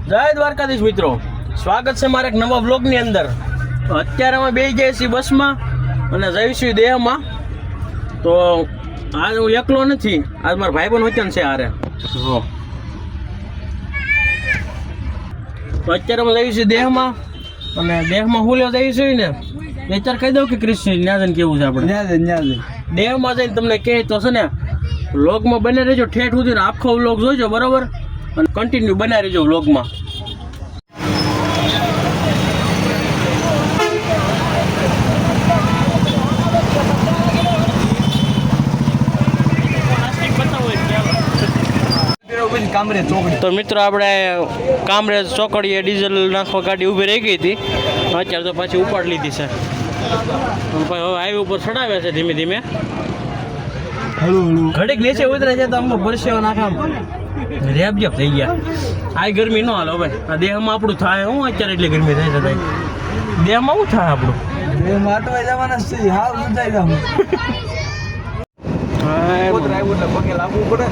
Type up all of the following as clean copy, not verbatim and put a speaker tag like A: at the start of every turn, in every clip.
A: જય દ્વારકાધીશ મિત્રો, સ્વાગત છે મારા એક નવા વ્લોગની અંદર. અત્યારે અમે બેસી ગયા છીએ બસમાં અને જઈશું દેહમાં. તો આજ હું એકલો નથી, આજ મારા ભાઈ પણ વચન છે હારે. તો અત્યારે અમે જઈશું દેહમાં અને દેહમાં હું લેવા જઈશું ને અત્યારે કહી દઉં કે ક્રિશ્ચન ન્યાજન કેવું છે આપણે દેહમાં જઈને તમને કહે તો છે ને વ્લોગમાં બને રહેજો ઠેઠ સુધી ને આખો વ્લોગ જોઈજો બરાબર, અને કન્ટિન્યુ બનાવી રહેજો વ્લોગમાં. તો મિત્રો આપણે કામરેજ ચોકડીએ ડીઝલ નાખવા ગાડી ઊભી રહી ગઈ હતી, અત્યારે તો પાછી ઉપાડ લીધી છે. હવે હાઈવે ઉપર ચડાવે છે ધીમે ધીમે. ઘડીક નીચે ઉતરે છે તો અમને પરસેવો નાખામ રેબજેબ થઈ ગયા. આ ગરમી ન હાલો ભાઈ, આ દેહમાં આપણું થાય હું અત્યારે એટલી ગરમી થાય છે ભાઈ. દેહમાં શું થાય આપણું માટવા જવાના છે હાવ મજાઈ જાવ. હા ડ્રાઈવર ને પગે લાગવું પડે.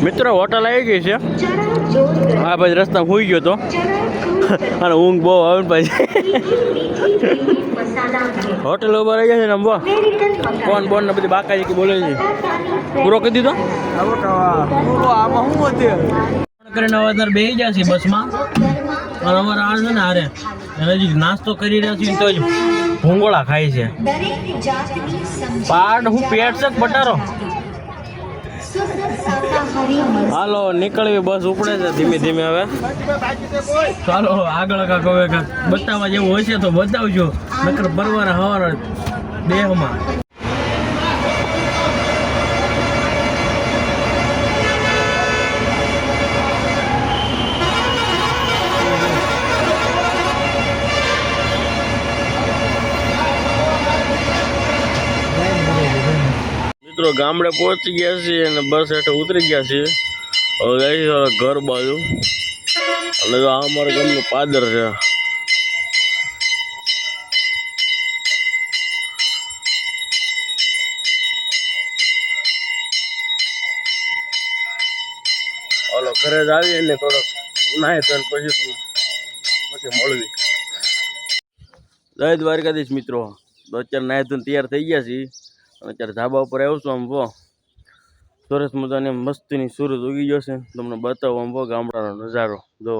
A: મિત્રો હોટલ આવી ગઈ છે. હા ભાઈ રસ્તા હોઈ ગયો તો અને ઊંઘ બહુ આવે પછી હોટલ ઉભા રહી ગયા છે ને આમ કોણ બોન ને બધી બાકાજી કે બોલે છે. પૂરો કરી દીધો આમાં શું હતું કરીને હવે બેસી ગયા છે બસમાં. અને અમારા આ છે ને હારે હજી નાસ્તો કરી રહ્યા છીએ તો જ ભૂંગોળા ખાય છે. પાટ હું પેટ છે બટારો. હાલો નીકળવી બસ ઉપડે છે ધીમે ધીમે. હવે ચાલો આગળ કાંક હવે કાંક બતાવવા જેવું હશે તો બતાવજો, નકર પરવાના હવાના દેહમાં. મિત્રો ગામડે પહોંચી ગયા છીએ અને બસ હેઠે ઉતરી ગયા છીએ. હવે જઈએ ઘર બાજુ. અને આ અમારા ગામનું પાદર છે. ઓલો ઘરે જ આવીએ ને થોડોક નાહી તો પછી મળવી. જય દ્વારકાધીશ મિત્રો, તો અત્યારે નાહી તો તૈયાર થઈ ગયા છીએ. અને અત્યારે ધાબા ઉપર આવ્યો છું. આમ વો સરસ મજાની મસ્તીની સૂરજ ઉગી ગયો છે. તમને બતાવો આમ વો ગામડાનો નજારો જો.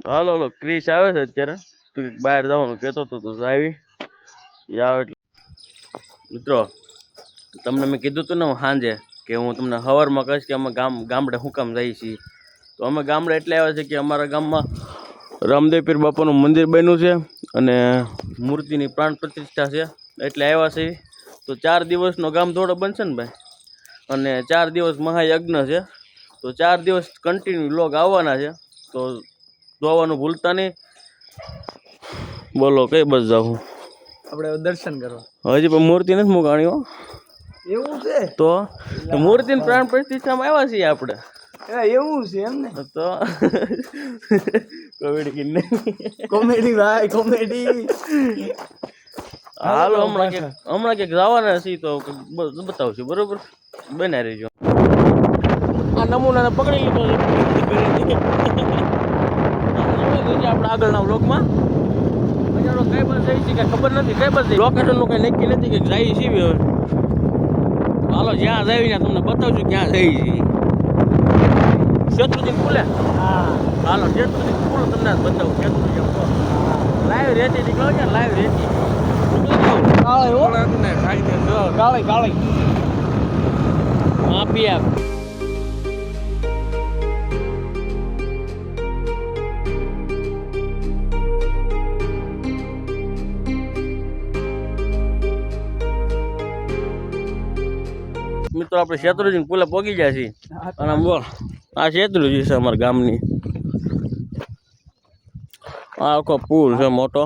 A: હાલો હાલો ક્રિશ આવે છે અત્યારે. તું બહાર જવાનું કહેતો હતો તો આવી આવે. મિત્રો તમને મેં કીધું હતું ને સાંજે કે હું તમને સવારમાં કહીશ કે અમે ગામડે શું કામ જઈએ છીએ. તો અમે ગામડે એટલે આવ્યા છે કે અમારા ગામમાં રામદેવ પીર બાપાનું મંદિર બન્યું છે અને મૂર્તિની પ્રાણ પ્રતિષ્ઠા છે એટલે આવ્યા છે. તો 4 દિવસનો ગામ દોડો બનશે ને ભાઈ, અને 4 દિવસ મહાયજ્ઞ છે. તો 4 દિવસ કન્ટિન્યુ લોગ આવવાના છે. તો જોવાનું ભૂલતા નહીં. બોલો કઈ બસ જાઉં આપણે દર્શન કરવા? હજી પણ મૂર્તિ નથી મુકાણી. એવું છે તો મૂર્તિની પ્રાણ પ્રતિષ્ઠામાં આવ્યા છીએ આપણે. એવું છે એમ ને? તો કોમેડી ભાઈ કોમેડી. હાલો હમણાં ક્યાંક જવાના છીએ તો બતાવશું બરોબર, બના રહેજો. આ નમૂનાને પકડી લીધો છે આપણે આગળના વ્લોગમાં. કઈ બસ જઈ છે કે ખબર નથી, કઈ બસ લોકેશનનું કઈ નક્કી નથી કે જાય છે. હવે હાલો જ્યાં જઈને તમને બતાવશું ક્યાં જઈ છે. શેત્રુજી ખુલે. હા હાલો શેત્રુજી ખુલે તમને બતાવું. શેત્રુજી લાઈવ રહેતી નીકળો કે લાઈવ રહેતી કાળી કાળી આપી આપ. મિત્રો આપણે શેત્રુંજી પુલે પોગી ગયા છીએ અને આમ બોલ આ શેત્રુંજી છે અમારા ગામની આ આખો પુલ છે મોટો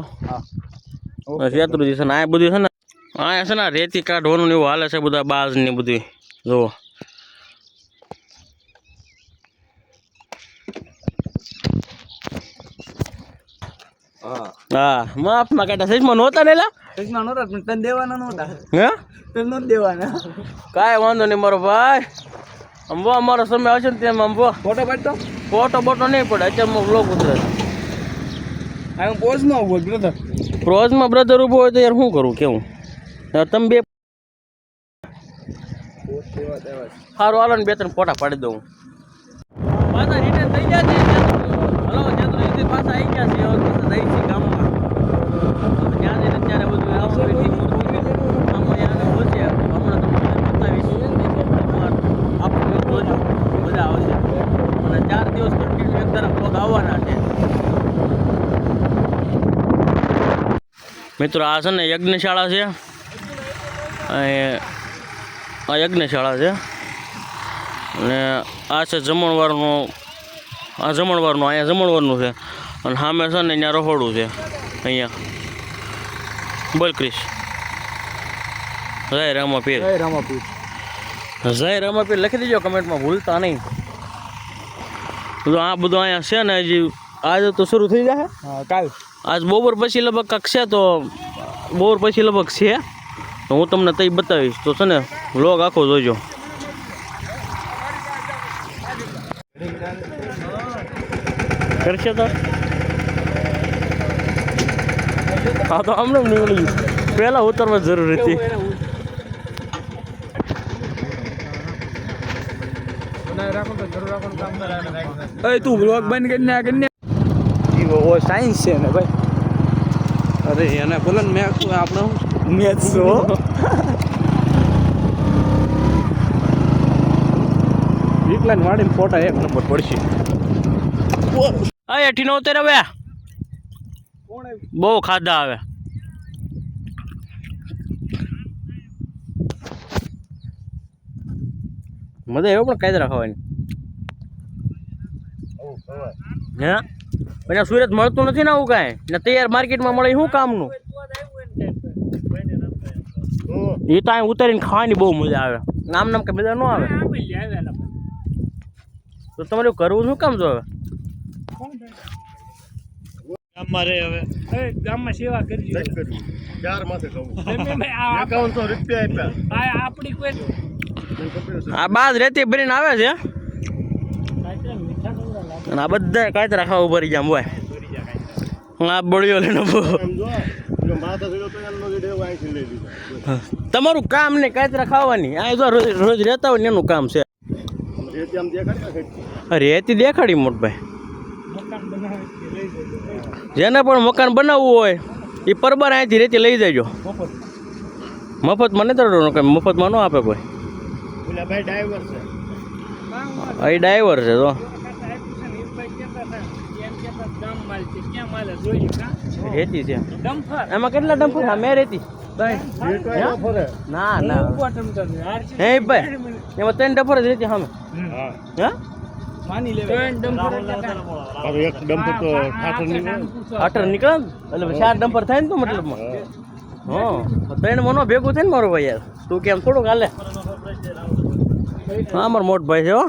A: શેત્રુંજી છે ને આ બધું છે ને આ છે ને રેતી કાઢવાનું ને એવું હાલે છે બધા બાજ ને બધું જુઓ હા માફમાં કાઢા સજમાં નહોતા ને
B: સજમાં નહોતા પણ તને દેવાના નહોતા
A: હે
B: તને નહોતા દેવાના
A: કાંઈ વાંધો નહીં મારો ભાઈ અંબો અમારો સમય આવશે ને તેમ અંબો
B: ફોટો પાડતો
A: ફોટો બોટો નહીં પડે અત્યારે બ્લોગ ઉતરે
B: હું પોઝમાં ઉભો બ્રધર
A: પ્રોઝમાં બ્રધર ઊભો હોય તો યાર શું કરું કેવું તમે બે સારું હાલો ને બે ત્રણ ફોટા પાડી દઉં પાછા રિટર્ન થઈ ગયા છે હલો જતું પાછા આવી ગયા છે પાછા જઈ છે ગામમાં ત્યાં જઈને અત્યારે બધું આમાં પહોંચે હમણાં તમને બતાવીશ આપણું જોજો મજા આવશે અને 4 દિવસ કન્ટિન્યુ એક તરફ પગ આવવાના છે મિત્રો આ છે ને યજ્ઞશાળા છે આ યજ્ઞશાળા છે અને આ છે જમણવારનું અહીંયા જમણવારનું છે અને સામે છે ને અહીંયા રહોડું છે અહીંયા બોલ ક્રિશ જય રામાપીર લખી દેજો કમેન્ટમાં ભૂલતા નહીં આ બધું અહીંયા છે ને હજી આજે તો શરૂ થઈ જાય
B: કાલ
A: આજ બપોર પછી લગભગ કાંક છે તો બપોર પછી લગભગ છે તો હું તમને તઈ બતાવીશ તો છે ને વ્લોગ આખો જોજો કરશે તો હા તો આમને નીકળી પહેલાં ઉતરવા જરૂર હતી
B: તું બ્લોગ બંધ કરીને સાયન્સ છે ને ભાઈ
A: અરે એને બોલે ને મેં આપણે
B: મેથ્સ છો
A: વીકલાઈન વાળીને ફોટા એક નંબર પડશે હા 98 હવે બહુ ખાધા આવે મજા એવો પણ કાયદા ખાવાની હે પછી સુરત મળતું નથી ને આવું કાંઈ ને તૈયાર માર્કેટમાં મળે શું કામનું એ તો અહીં ઉતારીને ખાવાની બહુ મજા આવે નામ કે મજા ન આવે તો તમારે કરવું શું કામ જો હવે
B: ગામમાં સેવા કરજો
A: આ બાદ રેતી ભરીને આવે છે અને આ બધા કાંતરા ખાવા ભરી ગયા હોય આ બળીઓ લઈને તમારું કામ ને કાંતરા ખાવાની આ જો રોજ રહેતા હોય ને એનું કામ છે રેતી દેખાડી મોટભાઈ જેને પણ મકાન બનાવવું હોય એ પરબાર અહીંથી રેતી લઈ જજો મફતમાં નથી મફતમાં ન આપે કોઈ એ ડાઈવર છે તો રેતી છે એમાં કેટલા ડમ્પર હા મેં રેતી ના ના હે ભાઈ એમાં 3 ડમ્પર જ રેતી સામે હા
B: માની લે
A: એક ડમ્પર તો ઠાઠર નીકળે એટલે 4 ડમ્પર થાય ને તો મતલબમાં હા 3 મનો ભેગું થાય ને મારો ભાઈ યાર તું કેમ થોડુંક હાલે હા મારો મોટ ભાઈ છે હો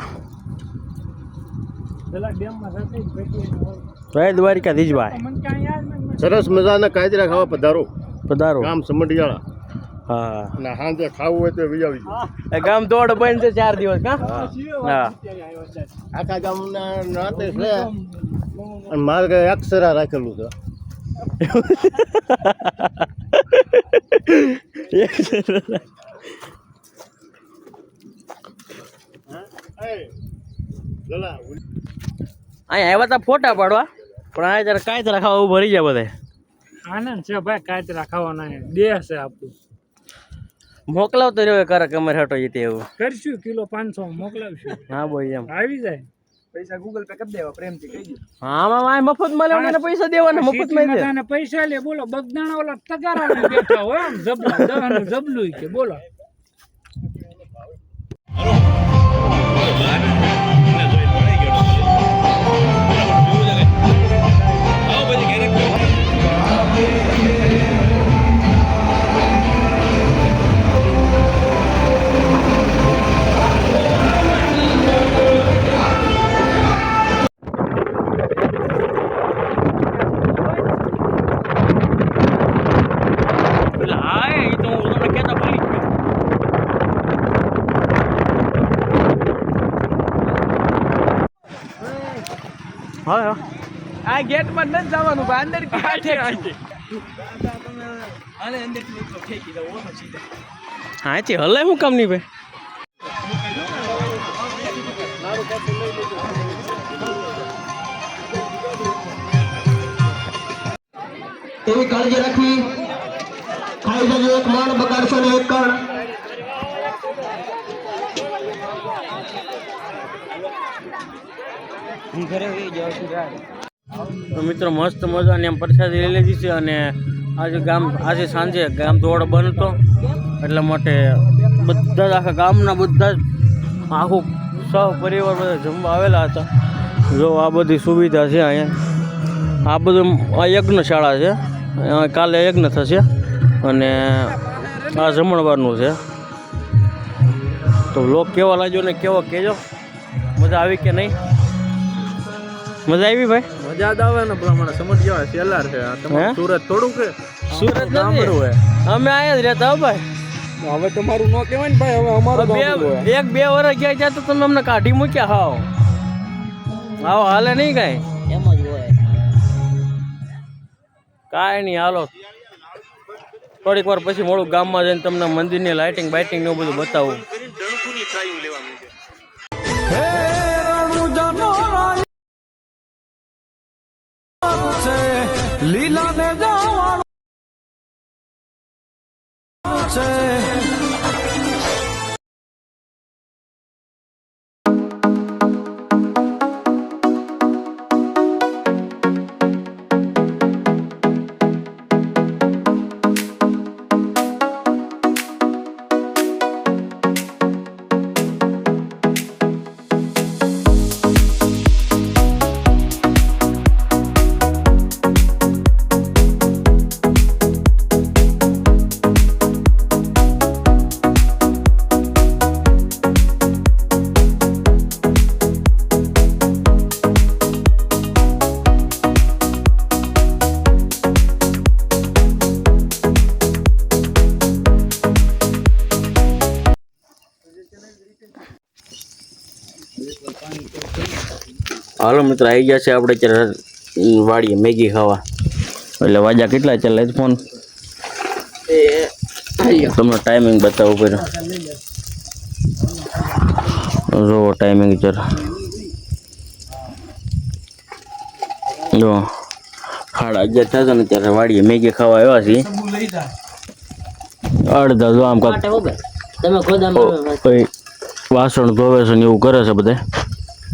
A: જય દ્વારિકા દીજભાઈ
C: સરસ મજાના કાજરા ખાવા પધારો ગામ સમઢિયાળા
A: હા
C: અને સાંજે ખાવું હોય તો વિજાવી
A: ગામ દોડ બન છે 4 દિવસ કા હા
C: આખા ગામના નાતે છે અને મારે અક્ષરા રાખેલું છે અહીંયા આવ્યા હતા ફોટા પાડવા પણ આ જરા કાંઈ ખાવા ઉભા રહી જાય બધા
B: આનંદ છે ભાઈ કાચરા ખાવાના દેહ છે આપણું
A: મોકલાવતો રહ્યો કરે કમર હટો જતી એવું
B: કરશું કિલો 500 મોકલાવશું
A: હા બોય એમ
B: આવી જાય પૈસા ગૂગલ પે કરી દેવા પ્રેમથી કહી દો
A: હા આમાં મફત મળે મને પૈસા દેવાના મફત માં દે
B: પૈસા લે બોલો બગદાણા ઓલા તગારા બેઠા હોય આમ જબલું દવાનું જબલું કે બોલો
A: હા હા
B: આ ગેટ માં નથી જવાનું ભાઈ અંદર
A: હા છે હલાય હું કામ નહીં ભાઈ
C: એવી કાળજી રાખવી ખાઈ જજો એક માણ બગાડશો ને એક કણ
A: તો મિત્રો મસ્ત મજાની એમ પ્રસાદી લઈ લીધી છે અને આજે સાંજે ગામ દોડ બંધ હતો એટલા માટે બધા જ આખા ગામના બધા જ આખું સહપરિવાર બધા જમવા આવેલા હતા જો આ બધી સુવિધા છે અહીંયા આ બધું આ યજ્ઞશાળા છે કાલે યજ્ઞ થશે અને આ જમણવારનું છે તો લોક કેવા લાગ્યો ને કેવો કહેજો મજા આવી કે નહીં મજા આવી ભાઈ
B: મજા જ આવે ને પ્રમાણે સમજ જવાય સેલાર છે તમારું સુરત થોડું કે
A: સુરત નથી અમે આયા જ રહેતા હો ભાઈ
B: હવે તમારું ન કહેવાય ને ભાઈ હવે અમારું
A: એક બે વર્ષ ગયા ત્યાં તો તમે અમને કાઢી મૂક્યા હાવ હાલે નહીં કાંઈ એમ જ હોય કાંઈ નહીં હાલો થોડીક વાર પછી મોડું ગામમાં જઈને તમને મંદિરની લાઇટિંગ બાઇટિંગ ને એવું બધું બતાવું
B: લીલા ને જવાનું છે
A: હાલો મિત્રો આવી ગયા છે આપણે અત્યારે વાડીએ મેગી ખાવા એટલે વાજા કેટલા ચાલે ફોન તમને ટાઈમિંગ બતાવવું પડ્યો જો ટાઈમિંગ જરા જો 11:30 થશે ને ત્યારે વાડીએ મેગી ખાવા આવ્યા છીએ અડધા જો આમ કાંક વાસણ ધોવે છે ને એવું કરે છે બધા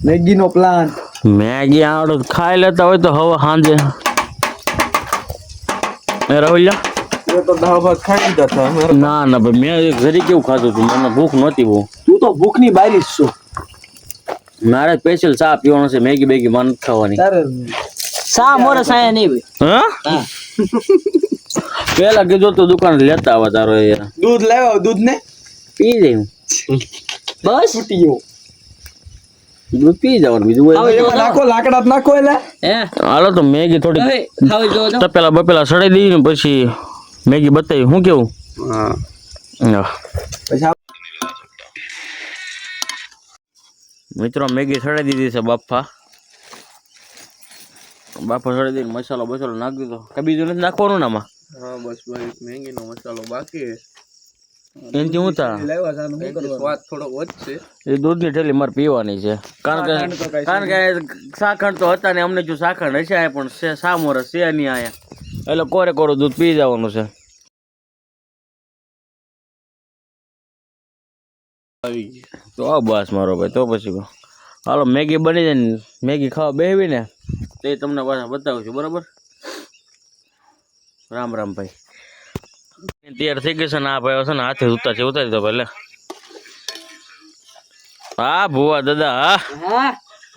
B: મેગી નો પ્લાન
A: મેગી આવડો ખાઈ લેતા હોય તો હવે સાંજે રાહુલ્યા
B: તો દાળ ભાત ખાઈ લીધા હતા
A: ના ના ભાઈ મેં ઘરે કેવું ખાધું હતું મને ભૂખ નહોતી બહુ
B: તું તો ભૂખની બારી છું
A: મારે સ્પેશિયલ ચા પીવાનો છે મેગી બેગી માં નથી ખાવાની
D: સા મોરે સાયા નહીં
A: હા પેલા કીધું તો દુકાન લેતા આવા તારો યાર
B: દૂધ લાવ્યો દૂધ ને
A: પી જઈ
D: બસ
B: ફૂટી ગયો
A: દૂધ પી જવાનું બીજું
B: નાખો લાકડા નાખો એટલે
D: હે
A: હાલો તો મેગી થોડી
D: ખાવી જો
A: તપેલા બપેલા સડાઈ દઈ ને પછી મેગી બતાવી શું કેવું હા
B: પછી
A: મિત્રો મેગી સડાઈ દીધી છે બાફા સડાઈ દઈને મસાલો બસાલો નાખી દીધો કઈ બીજું નથી નાખવાનું ને આમાં
B: હા બસ ભાઈ મેગી નો મસાલો બાકી
A: એનથી હું થા
B: સ્વાદ થોડો વધશે
A: એ દૂધની ઠેલી મારે પીવાની છે કારણ કે સાખણ તો હતા ને અમને જો સાખણ હશે આ પણ સામોરસ છે નહીં આયા એટલે કોરે કોરું દૂધ પી જવાનું છે તો બસ મારો ભાઈ તો પછી હાલો મેગી બની જાય ને મેગી ખાવા બેહવી ને તે તમને પાછા બતાવું છું બરાબર રામ રામ ભાઈ તૈયાર થઈ ગઈ છે ને આ ભાઈ છે ને હાથે ઉતારી દો પહેલે હા ભુવા દાદા હા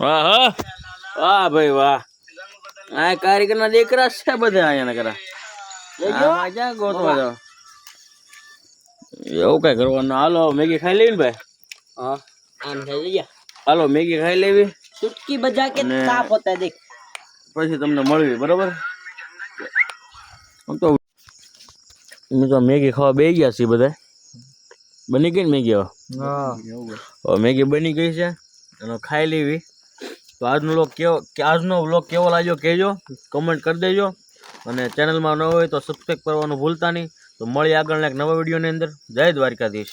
A: વાહ હા વાહ ભાઈ વાહ આ કારીગર ના દીકરા છે બધા અહીંયા કરા ક્યાં ગોતવા જાવ એવું કઈ કરવાનું હાલો મેગી ખાઈ લેવી ને ભાઈ
D: હા આમ થઈ ગયા
A: હાલો મેગી ખાઈ લેવી
D: ચુટકી બજા કે સાફ હોતા દેખ
A: પછી તમને મળવી બરાબર આમ તો મેગી ખાવા બે ગયા છીએ બધા બની ગઈ ને મેગી
B: હા
A: મેગી બની ગઈ છે એનો ખાઈ લેવી તો આજનો વ્લોગ કેવો લાગ્યો કહેજો, કમેન્ટ કરી દેજો, અને ચેનલમાં ન હોય તો સબસ્ક્રાઈબ કરવાનું ભૂલતા નહીં. તો મળીએ આગળના એક નવા વિડીયોની અંદર. જય દ્વારકાધીશ.